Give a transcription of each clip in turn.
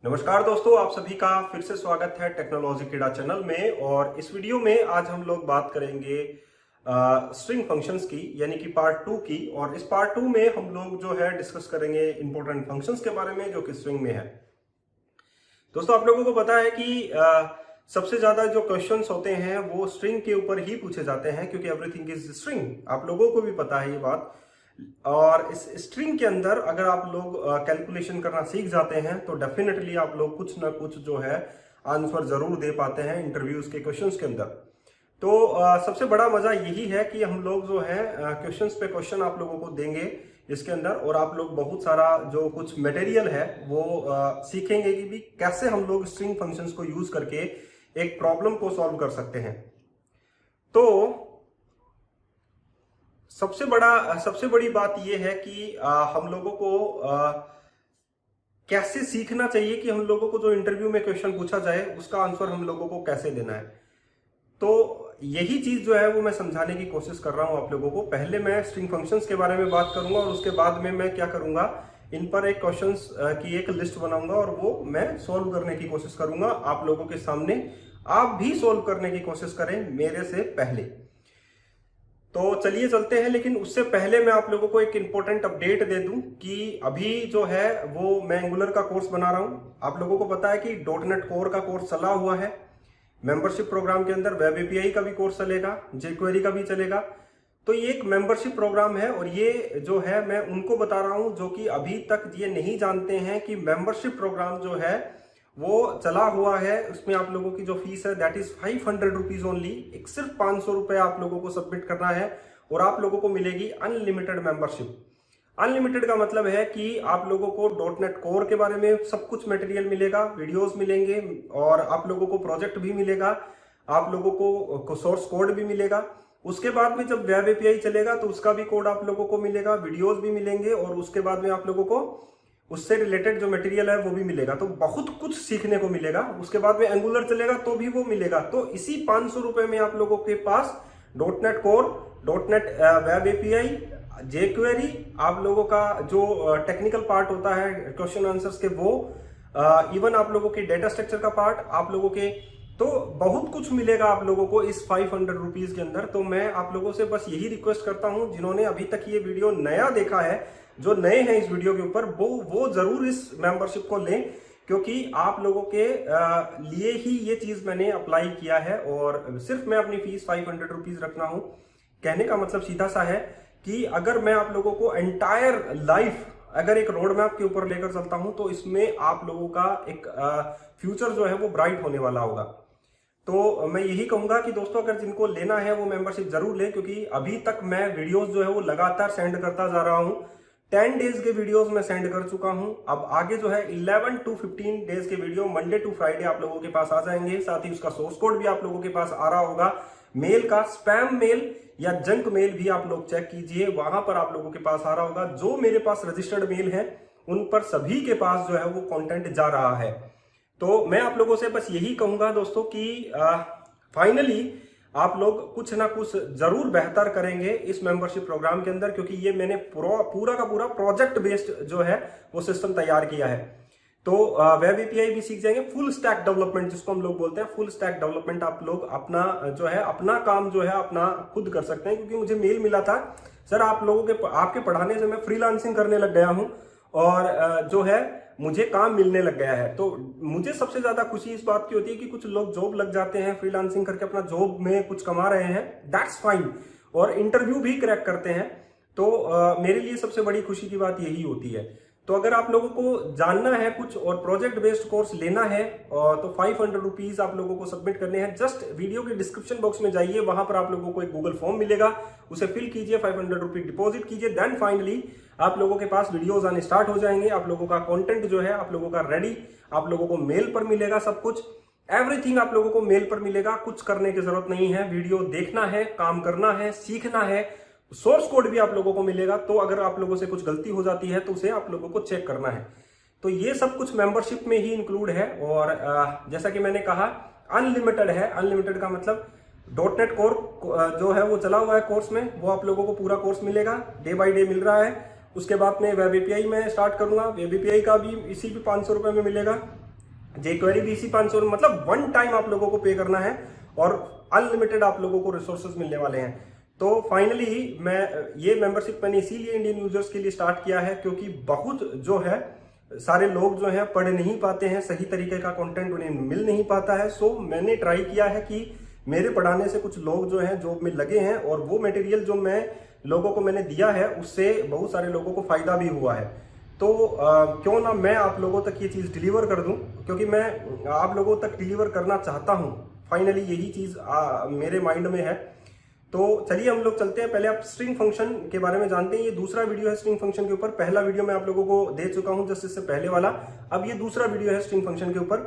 नमस्कार दोस्तों, आप सभी का फिर से स्वागत है टेक्नोलॉजी कीड़ा चैनल में। और इस वीडियो में आज हम लोग बात करेंगे स्ट्रिंग फंक्शंस की, यानी कि पार्ट 2 की। और इस पार्ट 2 में हम लोग जो है डिस्कस करेंगे इंपॉर्टेंट फंक्शंस के बारे में जो कि स्ट्रिंग में है। दोस्तों, आप लोगों को पता है कि सबसे ज्यादा जो क्वेश्चंस होते हैं वो स्ट्रिंग के ऊपर ही पूछे जाते हैं, क्योंकि एवरीथिंग इज स्ट्रिंग। आप लोगों को भी पता है ये बात। और इस स्ट्रिंग के अंदर अगर आप लोग कैलकुलेशन करना सीख जाते हैं तो डेफिनेटली आप लोग कुछ ना कुछ जो है आंसर जरूर दे पाते हैं इंटरव्यूज के क्वेश्चंस के अंदर। तो सबसे बड़ा मजा यही है कि हम लोग जो है क्वेश्चंस पे क्वेश्चन आप लोगों को देंगे इसके अंदर, और आप लोग बहुत सारा जो कुछ मटेरियल है वो सीखेंगे कि भी कैसे हम लोग स्ट्रिंग फंक्शंस को यूज करके एक प्रॉब्लम को सॉल्व कर सकते हैं। तो सबसे बड़ी बात यह है कि हम लोगों को कैसे सीखना चाहिए कि हम लोगों को जो इंटरव्यू में क्वेश्चन पूछा जाए उसका आंसर हम लोगों को कैसे देना है। तो यही चीज जो है वो मैं समझाने की कोशिश कर रहा हूं आप लोगों को। पहले मैं स्ट्रिंग फंक्शंस के बारे में बात करूंगा और उसके बाद में मैं क्या करूंगा, इन पर एक क्वेश्चंस की एक लिस्ट बनाऊंगा और वो मैं सोल्व करने की कोशिश करूंगा आप लोगों के सामने। आप भी सोल्व करने की कोशिश करें मेरे से पहले। तो चलिए चलते हैं, लेकिन उससे पहले मैं आप लोगों को एक इंपॉर्टेंट अपडेट दे दूं कि अभी जो है वो मैं एंगुलर का कोर्स बना रहा हूं। आप लोगों को पता है कि डॉटनेट कोर का कोर्स चला हुआ है। मेंबरशिप प्रोग्राम के अंदर वेब एपीआई का भी कोर्स चलेगा, जेक्वेरी का भी चलेगा। तो ये एक मेंबरशिप प्रोग्राम है और ये जो है मैं उनको बता रहा हूं जो कि अभी तक ये नहीं जानते हैं कि मेंबरशिप प्रोग्राम जो है वो चला हुआ है। उसमें आप लोगों की जो फीस है दैट इज 500 रुपीज ओनली। एक सिर्फ 500 रुपए आप लोगों को सबमिट करना है और आप लोगों को मिलेगी अनलिमिटेड मेंबरशिप। अनलिमिटेड का मतलब है कि आप लोगों को डॉटनेट कोर के बारे में सब कुछ मटेरियल मिलेगा, वीडियोस मिलेंगे और आप लोगों को प्रोजेक्ट भी मिलेगा, आप लोगों को सोर्स कोड भी मिलेगा। उसके बाद में जब वेब एपीआई चलेगा तो उसका भी कोड आप लोगों को मिलेगा, वीडियोस भी मिलेंगे और उसके बाद में आप लोगों को उससे रिलेटेड जो मटेरियल है वो भी मिलेगा। तो बहुत कुछ सीखने को मिलेगा। उसके बाद में एंगुलर चलेगा तो भी वो मिलेगा। तो इसी 500 रुपए में आप लोगों के पास dot net core, dot net web API, jQuery, आप लोगों का जो टेक्निकल पार्ट होता है क्वेश्चन आंसर्स के वो, इवन आप लोगों के डेटा स्ट्रक्चर का पार्ट आप लोगों के, तो बहुत कुछ मिलेगा आप लोगों को इस 500 रुपीज के अंदर। तो मैं आप लोगों से बस यही रिक्वेस्ट करता हूं, जिन्होंने अभी तक ये वीडियो नया देखा है, जो नए हैं इस वीडियो के ऊपर, वो जरूर इस मेंबरशिप को लें, क्योंकि आप लोगों के लिए ही ये चीज मैंने अप्लाई किया है। और सिर्फ मैं अपनी फीस 500 रुपीज रखना हूं। कहने का मतलब सीधा सा है कि अगर मैं आप लोगों को एंटायर लाइफ अगर एक रोड मैप के ऊपर लेकर चलता हूं तो इसमें आप लोगों का एक फ्यूचर जो है वो ब्राइट होने वाला होगा। तो मैं यही कहूंगा कि दोस्तों, अगर जिनको लेना है वो मेंबरशिप जरूर लें, क्योंकि अभी तक मैं वीडियोस जो है वो लगातार सेंड करता जा रहा हूं। 10 डेज के वीडियोस मैं सेंड कर चुका हूं। अब आगे जो है 11 to 15 डेज के वीडियो मंडे टू फ्राइडे आप लोगों के पास आ जाएंगे। साथ ही उसका सोर्स कोड भी आप लोगों के पास आ रहा होगा। मेल का स्पैम मेल या जंक मेल भी आप लोग चेक कीजिए, वहां पर आप लोगों के पास आ रहा होगा। जो मेरे पास रजिस्टर्ड मेल है उन पर सभी के पास जो है वो कंटेंट जा रहा है। तो मैं आप लोगों से बस यही कहूंगा दोस्तों कि फाइनली आप लोग कुछ ना कुछ जरूर बेहतर करेंगे इस मेंबरशिप प्रोग्राम के अंदर, क्योंकि ये मैंने पूरा का पूरा प्रोजेक्ट बेस्ड जो है वो सिस्टम तैयार किया है। तो वेब एपीआई भी सीख जाएंगे, फुल स्टैक डेवलपमेंट जिसको हम लोग बोलते हैं, फुल स्टैक डेवलपमेंट आप लोग अपना जो है अपना काम जो है अपना खुद कर सकते हैं। क्योंकि मुझे मेल मिला था, सर आप लोगों के आपके पढ़ाने से मैं फ्रीलांसिंग करने लग गया हूं और जो है मुझे काम मिलने लग गया है। तो मुझे सबसे ज्यादा खुशी इस बात की होती है कि कुछ लोग जॉब लग जाते हैं, फ्रीलांसिंग करके अपना जॉब में कुछ कमा रहे हैं, दैट्स फाइन, और इंटरव्यू भी क्रैक करते हैं। तो मेरे लिए सबसे बड़ी खुशी की बात यही होती है। तो अगर आप लोगों को जानना है कुछ और प्रोजेक्ट बेस्ड कोर्स लेना है तो 500 रुपीज आप लोगों को सबमिट करने हैं। जस्ट वीडियो के डिस्क्रिप्शन बॉक्स में जाइए, वहां पर आप लोगों को एक गूगल फॉर्म मिलेगा, उसे फिल कीजिए, 500 रुपीज डिपॉजिट कीजिए। देन फाइनली आप लोगों के पास वीडियोस आने स्टार्ट हो जाएंगे। आप लोगों का कंटेंट जो है आप लोगों का रेडी, आप लोगों को मेल पर मिलेगा, सब कुछ एवरीथिंग आप लोगों को मेल पर मिलेगा। कुछ करने की जरूरत नहीं है, वीडियो देखना है, काम करना है, सीखना है, सोर्स कोड भी आप लोगों को मिलेगा। तो अगर आप लोगों से कुछ गलती हो जाती है तो उसे आप लोगों को चेक करना है। तो ये सब कुछ मेंबरशिप में ही इंक्लूड है। और जैसा कि मैंने कहा अनलिमिटेड है। अनलिमिटेड का मतलब डॉटनेट कोर जो है वो चला हुआ है कोर्स में, वो आप लोगों को पूरा कोर्स मिलेगा, डे बाय डे मिल रहा है। उसके बाद में वेब एपीआई में स्टार्ट करूंगा, वेब एपीआई का भी इसी भी 500 रुपए में मिलेगा। jQuery BC 500 मतलब वन टाइम आप लोगों को पे करना है और अनलिमिटेड आप लोगों को रिसोर्सेज मिलने वाले हैं। तो फाइनली मैं ये मेंबरशिप मैंने इसीलिए इंडियन यूजर्स के लिए स्टार्ट किया है, क्योंकि बहुत जो है सारे लोग जो हैं पढ़ नहीं पाते हैं, सही तरीके का कंटेंट उन्हें मिल नहीं पाता है। सो मैंने ट्राई किया है कि मेरे पढ़ाने से कुछ लोग जो हैं जॉब में लगे हैं, और वो मटेरियल जो मैं लोगों को मैंने दिया है उससे बहुत सारे लोगों को फायदा भी हुआ है। तो क्यों ना मैं आप लोगों तक ये चीज़ डिलीवर कर दूं, क्योंकि मैं आप लोगों तक डिलीवर करना चाहता हूं। फाइनली यही चीज़ मेरे माइंड में है। तो चलिए हम लोग चलते हैं। पहले आप स्ट्रिंग फंक्शन के बारे में जानते हैं। ये दूसरा वीडियो है स्ट्रिंग फंक्शन के ऊपर। पहला वीडियो मैं आप लोगों को दे चुका हूं जस्ट इससे पहले वाला। अब ये दूसरा वीडियो है स्ट्रिंग फंक्शन के ऊपर।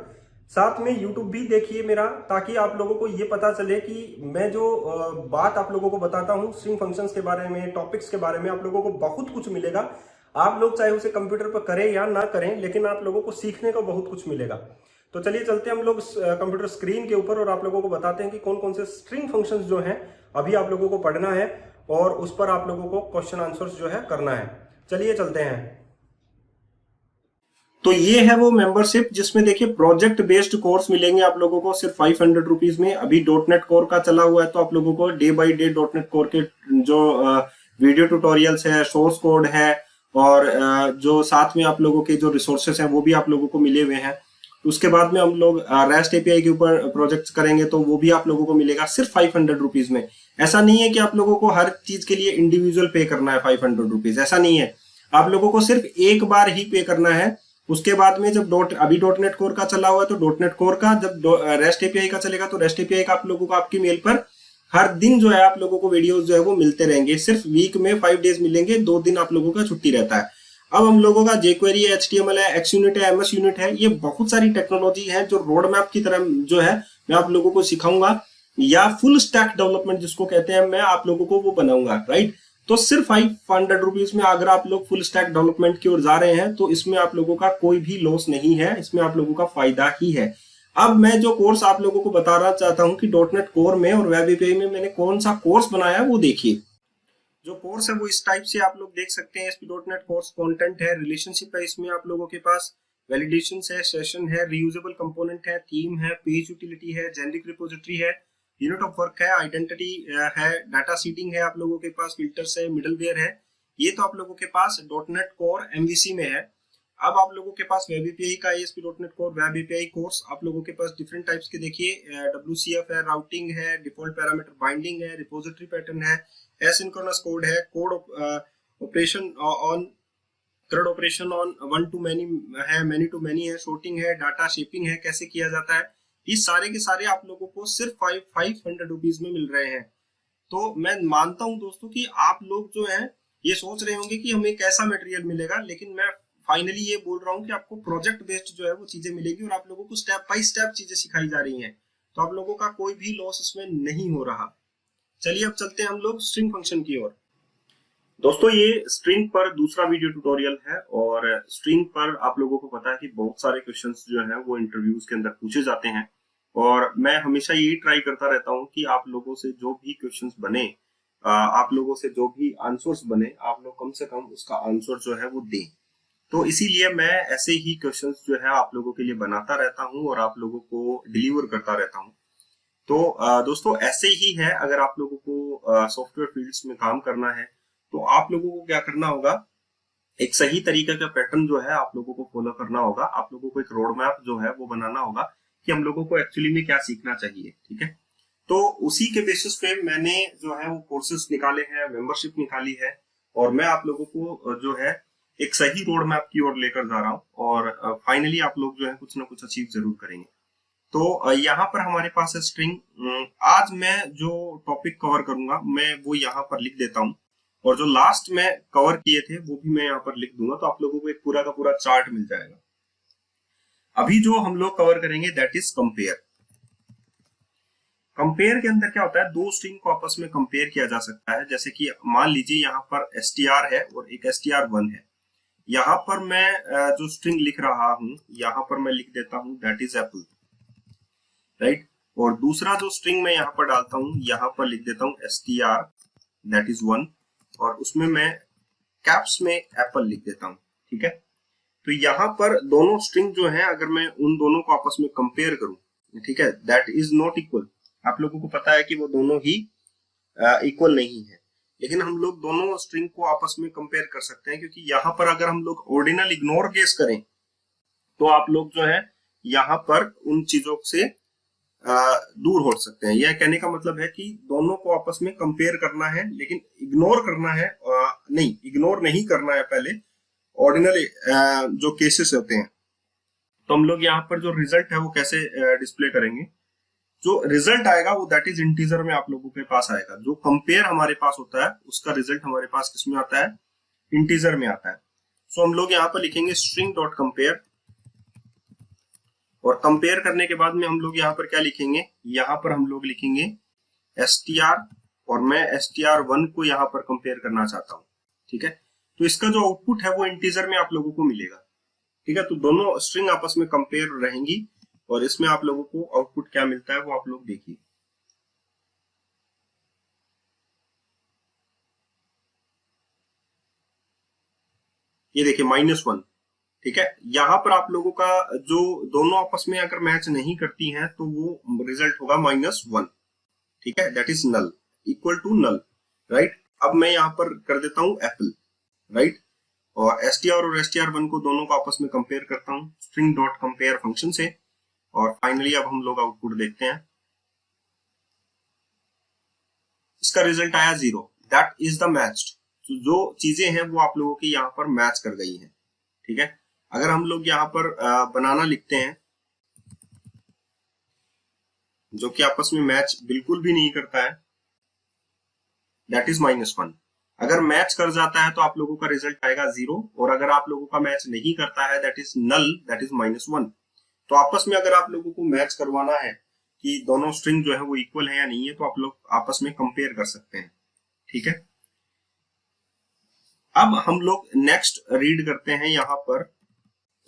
साथ में यूट्यूब भी देखिए मेरा, ताकि आप लोगों को ये पता चले कि मैं जो बात आप लोगों को बताता हूँ स्ट्रिंग फंक्शंस के बारे में, टॉपिक्स के बारे में, आप लोगों को बहुत कुछ मिलेगा। आप लोग चाहे उसे कंप्यूटर पर करें या ना करें, लेकिन आप लोगों को सीखने को बहुत कुछ मिलेगा। तो चलिए चलते हैं हम लोग कंप्यूटर स्क्रीन के ऊपर और आप लोगों को बताते हैं कि कौन कौन से स्ट्रिंग फंक्शंस जो हैं अभी आप लोगों को पढ़ना है और उस पर आप लोगों को क्वेश्चन आंसर्स जो है करना है। चलिए चलते हैं। तो ये है वो मेंबरशिप जिसमें देखिए प्रोजेक्ट बेस्ड कोर्स मिलेंगे आप लोगों को सिर्फ 500 रुपीज में। अभी डॉटनेट कोर का चला हुआ है, तो आप लोगों को day by day dot net core के जो वीडियो ट्यूटोरियल्स है, सोर्स कोड है, और जो साथ में आप लोगों के जो रिसोर्सेस हैं वो भी आप लोगों को मिले हुए हैं। उसके बाद में हम लोग रेस्ट एपीआई के ऊपर प्रोजेक्ट करेंगे, तो वो भी आप लोगों को मिलेगा सिर्फ 500 रुपीज में। ऐसा नहीं है कि आप लोगों को हर चीज के लिए इंडिविजुअल पे करना है 500 रुपीज, ऐसा नहीं है। आप लोगों को सिर्फ एक बार ही पे करना है। उसके बाद में जब अभी डॉटनेट कोर का चला हुआ है, तो डॉटनेट कोर का जब रेस्ट एपीआई का चलेगा, तो रेस्ट एपीआई का आप लोगों को आपकी मेल पर हर दिन जो है आप लोगों को वीडियोस जो है वो मिलते रहेंगे। सिर्फ वीक में 5 डेज मिलेंगे, 2 दिन आप लोगों का छुट्टी रहता है। अब हम लोगों का jQuery है, HTML है, XUnit है, MS यूनिट है, ये बहुत सारी टेक्नोलॉजी है जो रोड मैप की तरह जो है मैं आप लोगों को सिखाऊंगा, या फुल स्टैक डेवलपमेंट जिसको कहते हैं, मैं आप लोगों को वो बनाऊंगा, राइट। तो सिर्फ 500 रुपीज में अगर आप लोग फुल स्टैक डेवलपमेंट की ओर जा रहे हैं, तो इसमें आप लोगों का कोई भी लॉस नहीं है, इसमें आप लोगों का फायदा ही है। अब मैं जो कोर्स आप लोगों को बताना चाहता हूं कि डॉटनेट कोर में और वेब एपीआई में मैंने कौन सा कोर्स बनाया है, वो देखिए। जो कोर्स है वो इस टाइप से आप लोग देख सकते हैं। ASP.NET कोर्स कंटेंट है, रिलेशनशिप है, इसमें आप लोगों के पास वैलिडेशंस है, सेशन है, रीयूजेबल कंपोनेंट है, थीम है, पेज यूटिलिटी है, जेनेरिक रिपोजिटरी है, यूनिट ऑफ वर्क है, आइडेंटिटी है, डाटा सीडिंग है, आप लोगों के पास फिल्टर्स है, मिडलवेयर है। ये तो आप लोगों के पास डॉटनेट कोर MVC में है। अब आप लोगों के पास वेब एपीआई का ASP.NET core web API course आप लोगों के पास डिफरेंट टाइप्स के देखिए, WCF है, राउटिंग है, डिफॉल्ट पैरामीटर बाइंडिंग है, रिपोजिटरी पैटर्न है, एसिंक्रोनस कोड है, code operation on thread operation on one two many है, मैनी टू मैनी है, शॉर्टिंग है, डाटा शेपिंग है, कैसे किया जाता है। ये सारे के सारे आप लोगों को सिर्फ 500 रुपीज में मिल रहे हैं। तो मैं मानता हूं दोस्तों कि आप लोग जो है ये सोच रहे होंगे कि हमें कैसा मटेरियल मिलेगा, लेकिन मैं फाइनली ये बोल रहा हूँ कि आपको प्रोजेक्ट बेस्ड जो है वो चीजें मिलेगी, और आप लोगों को स्टेप बाय स्टेप चीजें सिखाई जा रही हैं। तो आप लोगों का कोई भी लॉस इसमें नहीं हो रहा। चलिए अब चलते हैं हम लोग स्ट्रिंग फंक्शन की ओर। दोस्तों ये स्ट्रिंग पर दूसरा वीडियो ट्यूटोरियल है, और स्ट्रिंग पर आप लोगों को पता है कि बहुत सारे क्वेश्चंस जो हैं वो इंटरव्यूज के अंदर पूछे जाते हैं, और मैं हमेशा यही ट्राई करता रहता हूं कि आप लोगों से जो भी क्वेश्चंस बने, आप लोगों से जो भी आंसर्स बने, आप लोग कम से कम उसका आंसर जो है वो दें। तो इसीलिए मैं ऐसे ही क्वेश्चंस जो है आप लोगों के लिए बनाता रहता हूं और आप लोगों को डिलीवर करता रहता हूं। तो दोस्तों ऐसे ही है, अगर आप लोगों को सॉफ्टवेयर फील्ड्स में काम करना है, तो आप लोगों को क्या करना होगा, एक सही तरीके का पैटर्न जो है आप लोगों को फॉलो करना होगा। आप लोगों को एक रोड मैप जो है वो बनाना होगा कि हम लोगों को एक्चुअली में क्या सीखना चाहिए, ठीक है। तो उसी के बेसिस पे मैंने जो है वो कोर्सेज निकाले हैं, मेंबरशिप निकाली है, और मैं आप लोगों को जो है एक सही रोड मैप की ओर लेकर जा रहा हूँ, और फाइनली आप लोग जो है कुछ ना कुछ अचीव जरूर करेंगे। तो यहाँ पर हमारे पास है स्ट्रिंग। आज मैं जो टॉपिक कवर करूंगा मैं वो यहाँ पर लिख देता हूँ, और जो लास्ट में कवर किए थे वो भी मैं यहाँ पर लिख दूंगा, तो आप लोगों को एक पूरा का पूरा चार्ट मिल जाएगा। अभी जो हम लोग कवर करेंगे दैट इज कंपेयर। कंपेयर के अंदर क्या होता है, दो स्ट्रिंग को आपस में कंपेयर किया जा सकता है। जैसे कि मान लीजिए यहाँ पर str है और एक str1 है। यहाँ पर मैं जो स्ट्रिंग लिख रहा हूँ यहाँ पर मैं लिख देता हूँ दैट इज एप्पल, राइट। और दूसरा जो स्ट्रिंग मैं यहाँ पर डालता हूँ यहाँ पर लिख देता हूँ str दैट इज 1, और उसमें मैं कैप्स में एप्पल लिख देता हूँ, ठीक है। तो यहाँ पर दोनों स्ट्रिंग जो है अगर मैं उन दोनों को आपस में कंपेयर करूं, ठीक है, दैट इज नॉट इक्वल। आप लोगों को पता है कि वो दोनों ही इक्वल नहीं है, लेकिन हम लोग दोनों स्ट्रिंग को आपस में कंपेयर कर सकते हैं, क्योंकि यहाँ पर अगर हम लोग ऑर्डिनल इग्नोर केस करें तो आप लोग जो है यहाँ पर उन चीजों से दूर हो सकते हैं। यह कहने का मतलब है कि दोनों को आपस में कंपेयर करना है, लेकिन इग्नोर करना है नहीं, इग्नोर नहीं करना है पहले ऑर्डिनल जो केसेस होते हैं। तो हम लोग यहाँ पर जो रिजल्ट है वो कैसे डिस्प्ले करेंगे, जो रिजल्ट आएगा वो दैट इज इंटीजर में आप लोगों के पास आएगा। जो कंपेयर हमारे पास होता है उसका रिजल्ट हमारे पास किसमें आता है, इंटीजर में आता है। सो हम लोग यहाँ पर लिखेंगे स्ट्रिंग डॉट कंपेयर, और कंपेयर करने के बाद में हम लोग यहाँ पर क्या लिखेंगे, यहाँ पर हम लोग लिखेंगे str, और मैं str1 को यहाँ पर कंपेयर करना चाहता हूँ, ठीक है। तो इसका जो आउटपुट है वो इंटीजर में आप लोगों को मिलेगा, ठीक है। तो दोनों स्ट्रिंग आपस में कंपेयर रहेंगी और इसमें आप लोगों को आउटपुट क्या मिलता है वो आप लोग देखिए। ये देखिए -1, ठीक है। यहाँ पर आप लोगों का जो दोनों आपस में अगर मैच नहीं करती हैं तो वो रिजल्ट होगा -1, ठीक है, that is null, equal to null, right. अब मैं यहाँ पर कर देता हूँ एप्पल, राइट, और str और str1 को दोनों को आपस में कंपेयर करता हूँ स्ट्रिंग डॉट कंपेयर फंक्शन से, और फाइनली अब हम लोग आउटपुट देखते हैं। इसका रिजल्ट आया 0, दैट इज द मैच्ड। जो चीजें हैं वो आप लोगों की यहाँ पर मैच कर गई हैं, ठीक है। अगर हम लोग यहाँ पर बनाना लिखते हैं जो कि आपस में मैच बिल्कुल भी नहीं करता है, दैट इज -1। अगर मैच कर जाता है तो आप लोगों का रिजल्ट आएगा 0, और अगर आप लोगों का मैच नहीं करता है that is null, that is -1। तो आपस में अगर आप लोगों को मैच करवाना है कि दोनों स्ट्रिंग जो है वो इक्वल है या नहीं है, तो आप लोग आपस में कंपेयर कर सकते हैं, ठीक है। अब हम लोग नेक्स्ट रीड करते हैं यहाँ पर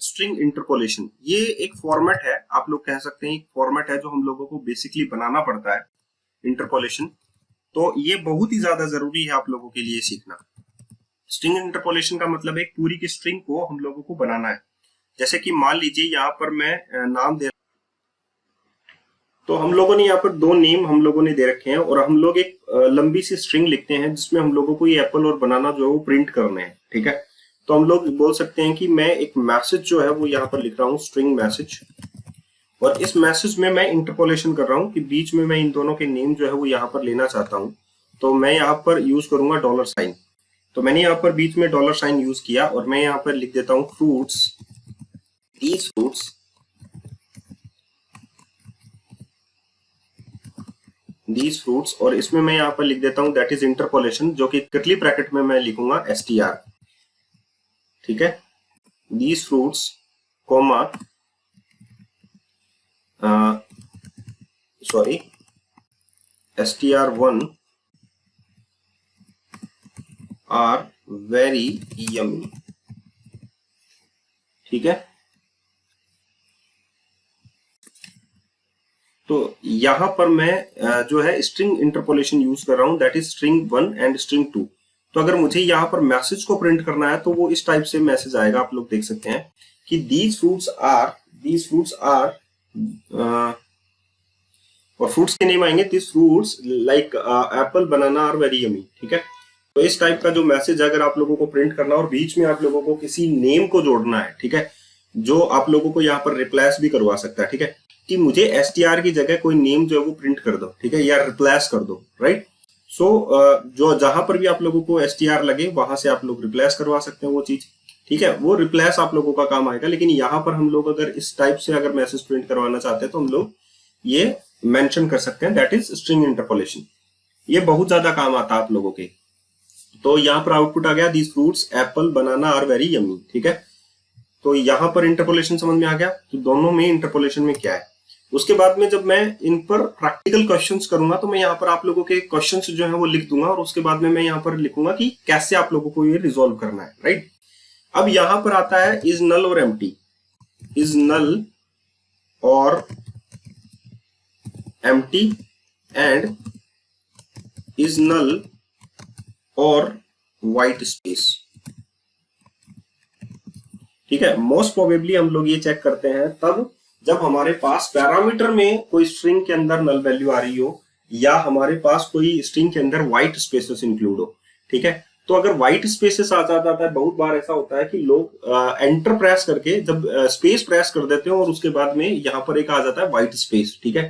स्ट्रिंग इंटरपोलेशन। ये एक फॉर्मेट है, आप लोग कह सकते हैं एक फॉर्मेट है जो हम लोगों को बेसिकली बनाना पड़ता है, इंटरपोलेशन। तो ये बहुत ही ज्यादा जरूरी है आप लोगों के लिए सीखना। स्ट्रिंग इंटरपोलेशन का मतलब है पूरी की स्ट्रिंग को हम लोगों को बनाना है। जैसे कि मान लीजिए यहाँ पर मैं नाम दे, तो हम लोगों ने यहाँ पर 2 नेम हम लोगों ने दे रखे हैं, और हम लोग एक लंबी सी स्ट्रिंग लिखते हैं जिसमें हम लोगों को ये एप्पल और बनाना जो है वो प्रिंट करने हैं, ठीक है। तो हम लोग बोल सकते हैं कि मैं एक मैसेज जो है वो यहाँ पर लिख रहा हूँ, स्ट्रिंग मैसेज, और इस मैसेज में मैं इंटरपोलेशन कर रहा हूँ कि बीच में मैं इन दोनों के नेम जो है वो यहाँ पर लेना चाहता हूँ। तो मैं यहाँ पर यूज करूंगा $। तो मैंने यहाँ पर बीच में $साइन यूज किया, और मैं यहाँ पर लिख देता हूँ fruits, these fruits, these fruits, और इसमें मैं यहाँ पर लिख देता हूँ दैट इज इंटरपोलेशन, जो कि कर्ली ब्रैकेट में मैं लिखूंगा str, ठीक है, these fruits comma sorry str1 are very yummy, ठीक है। तो यहां पर मैं जो है स्ट्रिंग इंटरपोलेशन यूज कर रहा हूं, that is string 1 and string 2। तो अगर मुझे यहाँ पर मैसेज को प्रिंट करना है तो वो इस टाइप से मैसेज आएगा, आप लोग देख सकते हैं कि दीज फ्रूट्स आर और फ्रूट्स के नेम आएंगे, this fruits like apple banana are very yummy, ठीक है। तो इस टाइप का जो मैसेज अगर आप लोगों को प्रिंट करना, और बीच में आप लोगों को किसी नेम को जोड़ना है, ठीक है, जो आप लोगों को यहाँ पर रिप्लेस भी करवा सकता है, ठीक है, कि मुझे str की जगह कोई नेम जो है वो प्रिंट कर दो, ठीक है, या रिप्लेस कर दो, राइट। सो जो जहां पर भी आप लोगों को str लगे वहां से आप लोग रिप्लेस करवा सकते हैं वो चीज, ठीक है, वो रिप्लेस आप लोगों का काम आएगा। लेकिन यहाँ पर हम लोग अगर इस टाइप से अगर मैसेज प्रिंट करवाना चाहते हैं तो हम लोग ये मेंशन कर सकते हैं, दैट इज स्ट्रिंग इंटरपोलेशन। ये बहुत ज्यादा काम आता है आप लोगों के। तो यहाँ पर आउटपुट आ गया these fruits apple banana are very yummy, ठीक है। तो यहाँ पर इंटरपोलेशन समझ में आ गया। तो दोनों में इंटरपोलेशन में क्या है, उसके बाद में जब मैं इन पर प्रैक्टिकल क्वेश्चंस करूंगा तो मैं यहाँ पर आप लोगों के क्वेश्चंस जो है वो लिख दूंगा, और उसके बाद में मैं यहाँ पर लिखूंगा कि कैसे आप लोगों को ये रिजोल्व करना है, राइट। अब यहाँ पर आता है इज नल और एम्प्टी, इज नल और एम्प्टी एंड इज नल और व्हाइट स्पेस, ठीक है, मोस्ट प्रोबेबली हम लोग ये चेक करते हैं तब जब हमारे पास पैरामीटर में कोई स्ट्रिंग के अंदर नल वैल्यू आ रही हो या हमारे पास कोई स्ट्रिंग के अंदर व्हाइट स्पेसेस इंक्लूड हो। ठीक है, तो अगर व्हाइट स्पेसेस आ जाता है, बहुत बार ऐसा होता है कि लोग एंटर प्रेस करके जब स्पेस प्रेस कर देते हैं और उसके बाद में यहाँ पर एक आ जाता है व्हाइट स्पेस। ठीक है,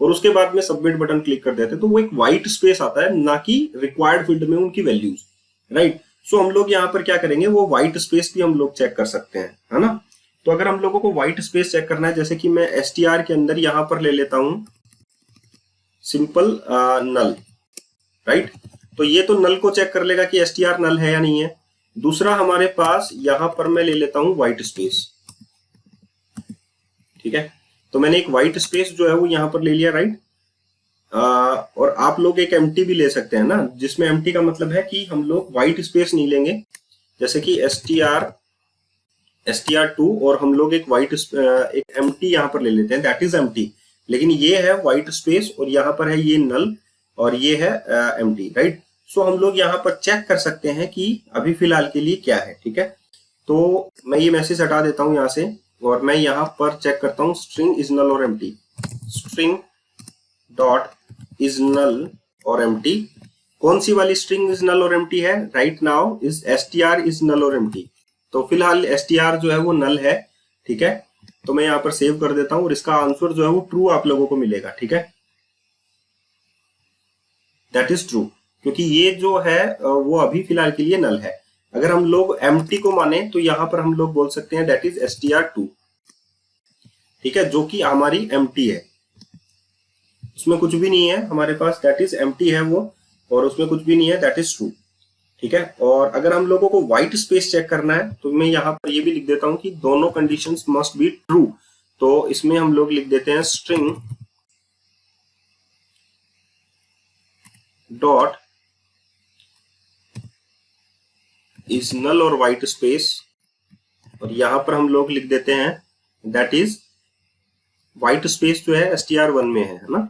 और उसके बाद में सबमिट बटन क्लिक कर देते हैं तो वो एक व्हाइट स्पेस आता है, ना कि रिक्वायर्ड फील्ड में उनकी वैल्यूज। राइट, सो हम लोग यहाँ पर क्या करेंगे, वो व्हाइट स्पेस भी हम लोग चेक कर सकते हैं, है ना। तो अगर हम लोगों को व्हाइट स्पेस चेक करना है, जैसे कि मैं str के अंदर यहाँ पर ले लेता हूं सिंपल नल। राइट, तो ये तो नल को चेक कर लेगा कि str नल है या नहीं है। दूसरा हमारे पास यहां पर मैं ले लेता हूं व्हाइट स्पेस। ठीक है, तो मैंने एक व्हाइट स्पेस जो है वो यहां पर ले लिया। राइट, और आप लोग एक एम्प्टी भी ले सकते हैं ना, जिसमें एम्प्टी का मतलब है कि हम लोग व्हाइट स्पेस नहीं लेंगे, जैसे कि str2 और हम लोग एक व्हाइट एक एम्प्टी यहां पर ले लेते हैं, दैट इज एम्प्टी। लेकिन ये है व्हाइट स्पेस और यहाँ पर है ये नल और ये है एम्प्टी। राइट, सो हम लोग यहाँ पर चेक कर सकते हैं कि अभी फिलहाल के लिए क्या है। ठीक है, तो मैं ये मैसेज हटा देता हूं यहाँ से और मैं यहाँ पर चेक करता हूँ स्ट्रिंग इज नल और empty. String dot is null और एम्प्टी, कौन सी वाली स्ट्रिंग इज नल और एम्प्टी है? Right now is str is null और एम्प्टी। तो फिलहाल str जो है वो नल है। ठीक है, तो मैं यहाँ पर सेव कर देता हूं और इसका आंसर जो है वो ट्रू आप लोगों को मिलेगा। ठीक है, दैट इज ट्रू, क्योंकि ये जो है वो अभी फिलहाल के लिए नल है। अगर हम लोग एम्प्टी को माने तो यहाँ पर हम लोग बोल सकते हैं दैट इज str2। ठीक है, जो कि हमारी एम्प्टी है, उसमें कुछ भी नहीं है हमारे पास, दैट इज एम्प्टी है वो, और उसमें कुछ भी नहीं है, दैट इज ट्रू। ठीक है, और अगर हम लोगों को व्हाइट स्पेस चेक करना है तो मैं यहाँ पर ये भी लिख देता हूं कि दोनों कंडीशंस मस्ट बी ट्रू। तो इसमें हम लोग लिख देते हैं स्ट्रिंग डॉट इज नल और व्हाइट स्पेस, और यहां पर हम लोग लिख देते हैं दैट इज व्हाइट स्पेस जो है str1 में है ना।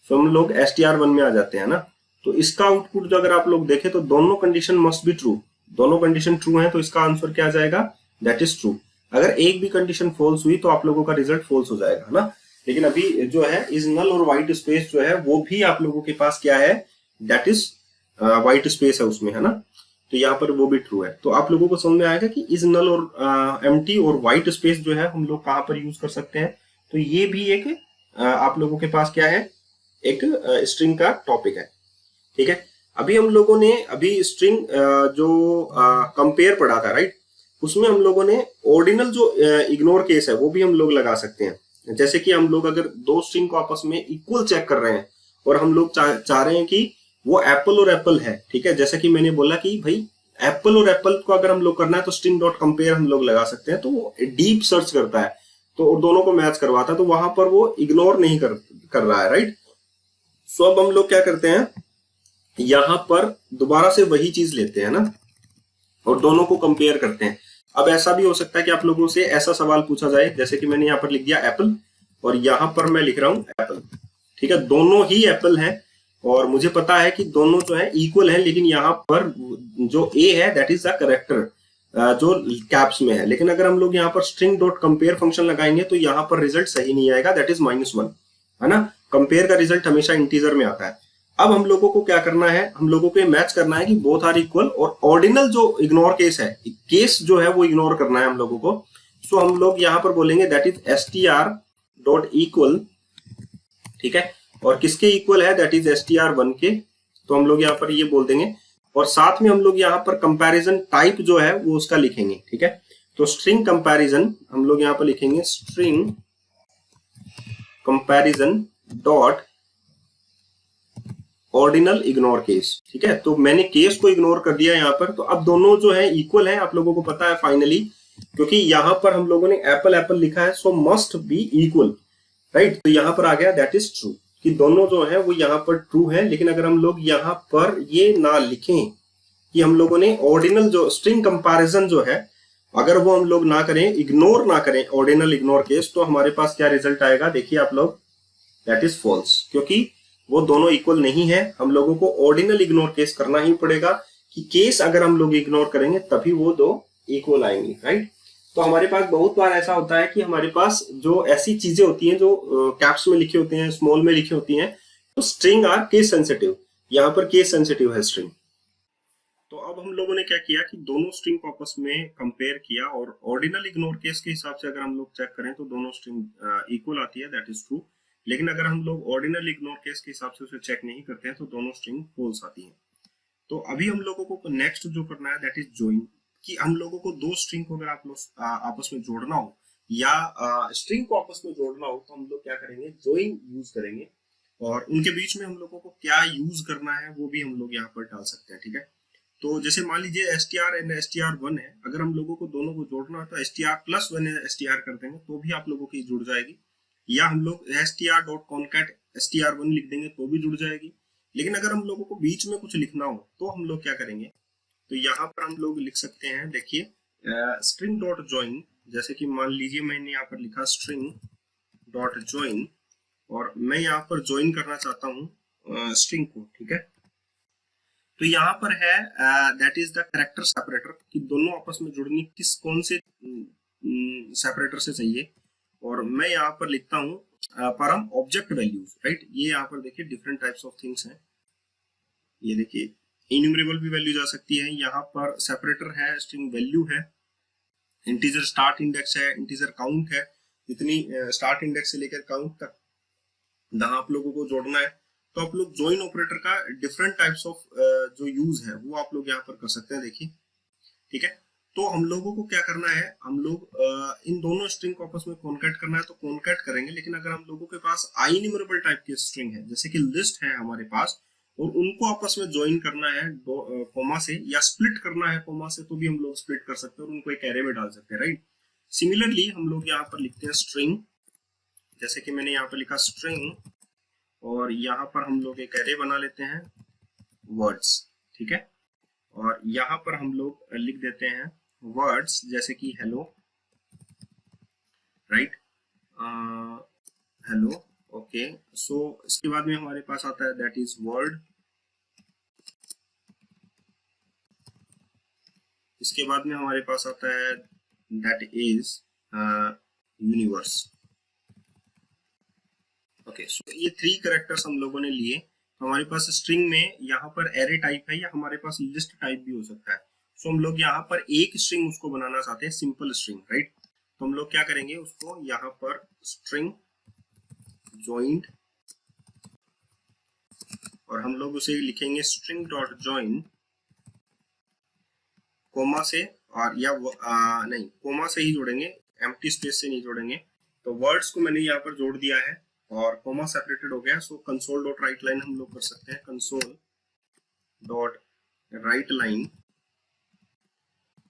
तो हम लोग str1 में आ जाते हैं ना। तो इसका आउटपुट जो अगर आप लोग देखें तो दोनों कंडीशन मस्ट बी ट्रू, दोनों कंडीशन ट्रू हैं, तो इसका आंसर क्या आ जाएगा? That is true. अगर एक भी कंडीशन फॉल्स हुई तो आप लोगों का रिजल्ट फॉल्स हो जाएगा ना। लेकिन अभी जो है इज नल और व्हाइट स्पेस जो है वो भी आप लोगों के पास क्या है? दैट इज व्हाइट स्पेस है उसमें, है ना। तो यहाँ पर वो भी ट्रू है। तो आप लोगों को समझ में आएगा कि इज नल और एम्प्टी और व्हाइट स्पेस जो है हम लोग कहाँ पर यूज कर सकते हैं। तो ये भी एक आप लोगों के पास क्या है, एक स्ट्रिंग का टॉपिक है। ठीक है, अभी हम लोगों ने अभी स्ट्रिंग जो कंपेयर पढ़ा था, राइट, उसमें हम लोगों ने ऑर्डिनल जो इग्नोर केस है वो भी हम लोग लगा सकते हैं। जैसे कि हम लोग अगर दो स्ट्रिंग को आपस में इक्वल चेक कर रहे हैं और हम लोग चाह रहे हैं कि वो एप्पल और एप्पल है। ठीक है, जैसे कि मैंने बोला कि भाई एप्पल और एप्पल को अगर हम लोग करना है तो स्ट्रिंग डॉट कंपेयर हम लोग लगा सकते हैं। तो वो डीप सर्च करता है तो दोनों को मैच करवाता है, तो वहां पर वो इग्नोर नहीं कर रहा है। राइट, सो अब हम लोग क्या करते हैं, यहां पर दोबारा से वही चीज लेते हैं ना और दोनों को कंपेयर करते हैं। अब ऐसा भी हो सकता है कि आप लोगों से ऐसा सवाल पूछा जाए, जैसे कि मैंने यहाँ पर लिख दिया एप्पल और यहाँ पर मैं लिख रहा हूं एप्पल। ठीक है, दोनों ही एप्पल हैं और मुझे पता है कि दोनों जो है इक्वल है, लेकिन यहाँ पर जो ए है दैट इज द करेक्टर जो कैप्स में है। लेकिन अगर हम लोग यहाँ पर स्ट्रिंग डॉट कंपेयर फंक्शन लगाएंगे तो यहाँ पर रिजल्ट सही नहीं आएगा, दैट इज -1, है ना। कंपेयर का रिजल्ट हमेशा इंटीजर में आता है। अब हम लोगों को क्या करना है, हम लोगों को मैच करना है कि बोथ आर इक्वल, और ऑर्डिनल जो इग्नोर केस है, केस जो है वो इग्नोर करना है हम लोगों को। सो हम लोग यहाँ पर बोलेंगे that is str dot equal. ठीक है, और किसके इक्वल है? दैट इज str1 के। तो हम लोग यहाँ पर ये बोल देंगे और साथ में हम लोग यहाँ पर कंपैरिजन टाइप जो है वो उसका लिखेंगे। ठीक है, तो स्ट्रिंग कंपैरिजन हम लोग यहाँ पर लिखेंगे string comparison dot ordinal ignore case. ठीक है, तो मैंने केस को इग्नोर कर दिया यहाँ पर। तो अब दोनों जो है इक्वल है, आप लोगों को पता है फाइनली, क्योंकि यहाँ पर हम लोगों ने एप्पल एप्पल लिखा है, सो मस्ट बी इक्वल। राइट, तो यहाँ पर आ गया दैट इज ट्रू कि दोनों जो है वो यहाँ पर ट्रू है। लेकिन अगर हम लोग यहाँ पर ये ना लिखें कि हम लोगों ने ऑर्डिनल जो स्ट्रिंग कंपैरिजन जो है अगर वो हम लोग ना करें, इग्नोर ना करें ऑर्डिनल इग्नोर केस, तो हमारे पास क्या रिजल्ट आएगा? देखिए आप लोग, दैट इज फॉल्स, क्योंकि वो दोनों इक्वल नहीं है। हम लोगों को ऑर्डिनल इग्नोर केस करना ही पड़ेगा कि केस अगर हम लोग इग्नोर करेंगे तभी वो दो इक्वल आएंगी, राइट। तो हमारे पास बहुत बार ऐसा होता है कि हमारे पास जो ऐसी चीजें होती हैं जो कैप्स में लिखी होती हैं, स्मॉल में लिखी होती हैं, तो स्ट्रिंग आर केस सेंसिटिव, यहाँ पर केस सेंसिटिव है स्ट्रिंग। तो अब हम लोगों ने क्या किया कि दोनों स्ट्रिंग को आपस में कंपेयर किया, और ऑर्डिनल इग्नोर केस के हिसाब से अगर हम लोग चेक करें तो दोनों स्ट्रिंग इक्वल आती है, दैट इज ट्रू। लेकिन अगर हम लोग ऑर्डिनल इग्नोर केस के हिसाब से उसे चेक नहीं करते हैं तो दोनों स्ट्रिंग फॉल्स आती है। तो अभी हम लोगों को नेक्स्ट जो करना है दैट इज ज्वाइन, कि हम लोगों को दो स्ट्रिंग को अगर आप लोग आपस में जोड़ना हो या स्ट्रिंग को आपस में जोड़ना हो तो हम लोग क्या करेंगे, ज्वाइन यूज करेंगे। और उनके बीच में हम लोगों को क्या यूज करना है वो भी हम लोग यहाँ पर डाल सकते हैं, ठीक है। तो जैसे मान लीजिए S T R and S T R one है, अगर हम लोगों को दोनों को जोड़ना है तो S T R plus one S T R कर देंगे तो भी आप लोगों की जुड़ जाएगी, या हम लोग S T R dot concat S T R one लिख देंगे तो भी जुड़ जाएगी। लेकिन अगर हम लोगों को बीच में कुछ लिखना हो तो हम लोग क्या करेंगे, तो यहाँ पर हम लोग लिख सकते हैं, देखिए स्ट्रिंग डॉट ज्वाइन, जैसे कि मान लीजिए मैंने यहाँ पर लिखा स्ट्रिंग डॉट ज्वाइन, और मैं यहाँ पर ज्वाइन करना चाहता हूँ स्ट्रिंग को, ठीक है। तो यहाँ पर है that is the character separator, कि दोनों आपस में जुड़नी किस कौन से सेपरेटर से चाहिए। और मैं यहाँ पर लिखता हूँ परम ऑब्जेक्ट वैल्यूज, राइट। ये यहाँ पर देखिए डिफरेंट टाइप्स ऑफ थिंग्स हैं, ये देखिए इन्यूमरेबल भी वैल्यू जा सकती है, यहाँ पर सेपरेटर है, स्ट्रिंग वैल्यू है, इंटीजर स्टार्ट इंडेक्स है, इंटीजर काउंट है, जितनी स्टार्ट इंडेक्स से लेकर काउंट तक जहां आप लोगों को जोड़ना है। तो आप लोग ज्वाइन ऑपरेटर का डिफरेंट टाइप्स ऑफ जो यूज है वो आप लोग यहाँ पर कर सकते हैं, देखिए, ठीक है। तो हम लोगों को क्या करना है, हम लोग इन दोनों स्ट्रिंग को आपस में कॉन्कैट करना है तो कॉन्कैट करेंगे। लेकिन अगर हम लोगों के पास इन्यूमरेबल टाइप की स्ट्रिंग है, जैसे कि लिस्ट है हमारे पास, और उनको आपस में ज्वाइन करना है कोमा से, या स्प्लिट करना है कोमा से, तो भी हम लोग स्प्लिट कर सकते हैं और उनको एक एरे में डाल सकते हैं, राइट। सिमिलरली हम लोग यहाँ पर लिखते हैं स्ट्रिंग, जैसे कि मैंने यहाँ पर लिखा स्ट्रिंग, और यहाँ पर हम लोग एक एरे बना लेते हैं वर्ड्स, ठीक है। और यहाँ पर हम लोग लिख देते हैं वर्ड्स, जैसे कि हेलो, राइट, हेलो, ओके। सो इसके बाद में हमारे पास आता है दैट इज वर्ड, इसके बाद में हमारे पास आता है दैट इज यूनिवर्स। ओके, सो ये थ्री कैरेक्टर्स हम लोगों ने लिए। तो हमारे पास स्ट्रिंग में यहाँ पर एरे टाइप है, या हमारे पास लिस्ट टाइप भी हो सकता है। सो हम लोग यहाँ पर एक स्ट्रिंग उसको बनाना चाहते हैं, सिंपल स्ट्रिंग, राइट। तो हम लोग क्या करेंगे, उसको यहाँ पर स्ट्रिंग ज्वाइंट, और हम लोग उसे लिखेंगे स्ट्रिंग डॉट ज्वाइन कोमा से, और या नहीं, कोमा से ही जोड़ेंगे, एम्प्टी स्पेस से नहीं जोड़ेंगे। तो वर्ड्स को मैंने यहाँ पर जोड़ दिया है और कोमा सेपरेटेड हो गया। So console dot write line हम लोग कर सकते हैं, कंसोल डॉट राइट लाइन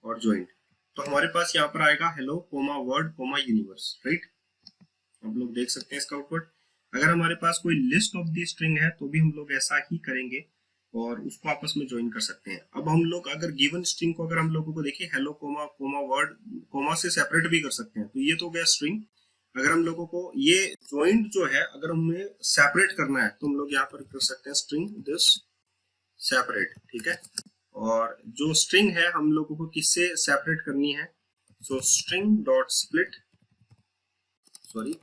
और ज्वाइंट। तो हमारे पास यहाँ पर आएगा hello comma word comma universe, right. आप लोग देख सकते हैं इसका आउटपुट। अगर हमारे पास कोई लिस्ट ऑफ दी स्ट्रिंग है तो भी हम लोग ऐसा ही करेंगे और उसको आपस में ज्वाइन कर सकते हैं। अब हम लोग अगर गिवन स्ट्रिंग को अगर हम लोगों को देखिए hello comma comma word comma से सेपरेट भी कर सकते हैं, तो ये तो हो गया स्ट्रिंग। अगर हम लोगों को ये ज्वाइंट जो है अगर हमें सेपरेट करना है तो हम लोग यहाँ पर कर सकते हैं स्ट्रिंग दिस सेपरेट, ठीक है। और जो स्ट्रिंग है हम लोगों को किससे सेपरेट करनी है, so string dot split, sorry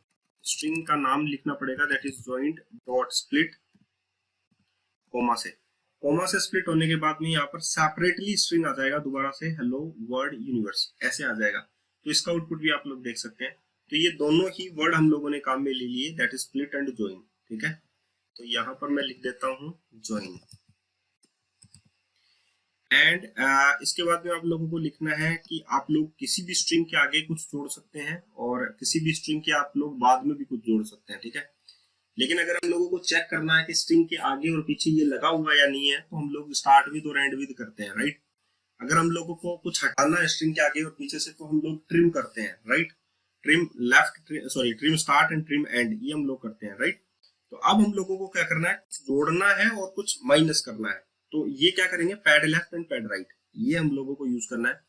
string का नाम लिखना पड़ेगा, that is joint dot split comma से। कोमा से स्प्लिट होने के बाद में यहाँ पर सेपरेटली स्ट्रिंग आ जाएगा दोबारा से हेलो वर्ड यूनिवर्स, ऐसे आ जाएगा। तो इसका आउटपुट भी आप लोग देख सकते हैं। तो ये दोनों ही वर्ड हम लोगों ने काम में ले लिए, that is split and join, ठीक है। तो यहाँ पर मैं लिख देता हूँ ज्वाइन, एंड इसके बाद में आप लोगों को लिखना है कि आप लोग किसी भी स्ट्रिंग के आगे कुछ जोड़ सकते हैं और किसी भी स्ट्रिंग के आप लोग बाद में भी कुछ जोड़ सकते हैं, ठीक है। लेकिन अगर हम लोगों को चेक करना है कि स्ट्रिंग के आगे और पीछे ये लगा हुआ या नहीं है, तो हम लोग स्टार्ट विद और एंड विद करते हैं, राइट। अगर हम लोगों को कुछ हटाना है स्ट्रिंग के आगे और पीछे से तो हम लोग ट्रिम करते हैं, right. Trim left, sorry trim start and trim and, ये हम लोग करते हैं, राइट। तो अब हम लोगों को क्या करना है, जोड़ना है और कुछ माइनस करना है। तो ये क्या करेंगे, pad left and pad right, ये हम लोगों को यूज करना है।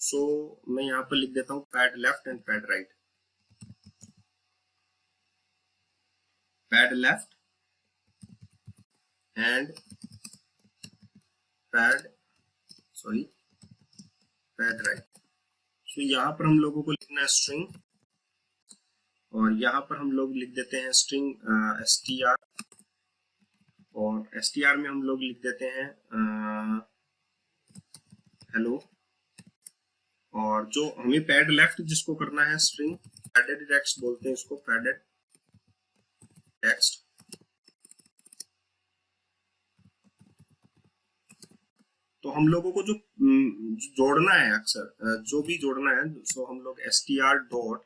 सो मैं यहाँ पर लिख देता हूँ pad left and pad right, pad left and pad, sorry pad right, तो यहाँ पर हम लोगों को लिखना है स्ट्रिंग, और यहाँ पर हम लोग लिख देते हैं स्ट्रिंग str, और str में हम लोग लिख देते हैं हेलो। और जो हमें पैड लेफ्ट जिसको करना है स्ट्रिंग पैडेड टेक्स्ट बोलते हैं इसको, पैडेड टेक्स्ट। तो हम लोगों को जो जोड़ना है, अक्सर जो भी जोड़ना है, सो हम लोग str डॉट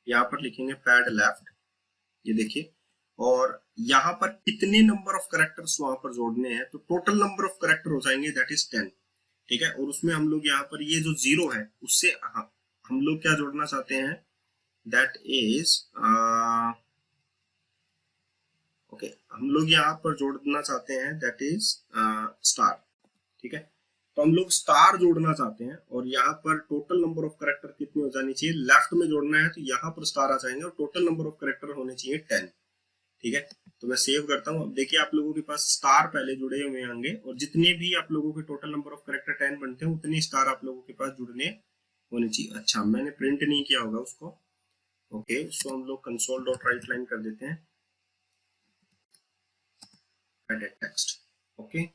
यहाँ पर लिखेंगे पैड लेफ्ट, ये देखिए। और यहाँ पर कितने नंबर ऑफ कैरेक्टर्स वहां पर जोड़ने हैं, तो टोटल नंबर ऑफ कैरेक्टर हो जाएंगे दैट इज 10, ठीक है। और उसमें हम लोग यहाँ पर ये जो 0 है उससे हम लोग क्या जोड़ना चाहते हैं, दैट इज ओके, हम लोग यहाँ पर जोड़ना चाहते हैं दैट इज स्टार, ठीक है। तो हम लोग स्टार जोड़ना चाहते हैं, और यहाँ पर टोटल नंबर ऑफ कैरेक्टर कितनी हो जानी चाहिए, लेफ्ट में जोड़ना है तो यहाँ पर स्टार आ जाएंगे, और टोटल नंबर ऑफ कैरेक्टर होने चाहिए 10, ठीक है। तो मैं सेव करता हूँ। अब देखिए आप लोगों के पास स्टार पहले जुड़े हुए होंगे, और जितने भी आप लोगों के टोटल नंबर ऑफ कैरेक्टर 10 बनते हैं उतने स्टार आप लोगों के पास जुड़ने होने चाहिए। अच्छा, मैंने प्रिंट नहीं किया होगा उसको, ओके। सो हम लोग कंसोल डॉट राइट लाइन कर देते हैं padded text, okay.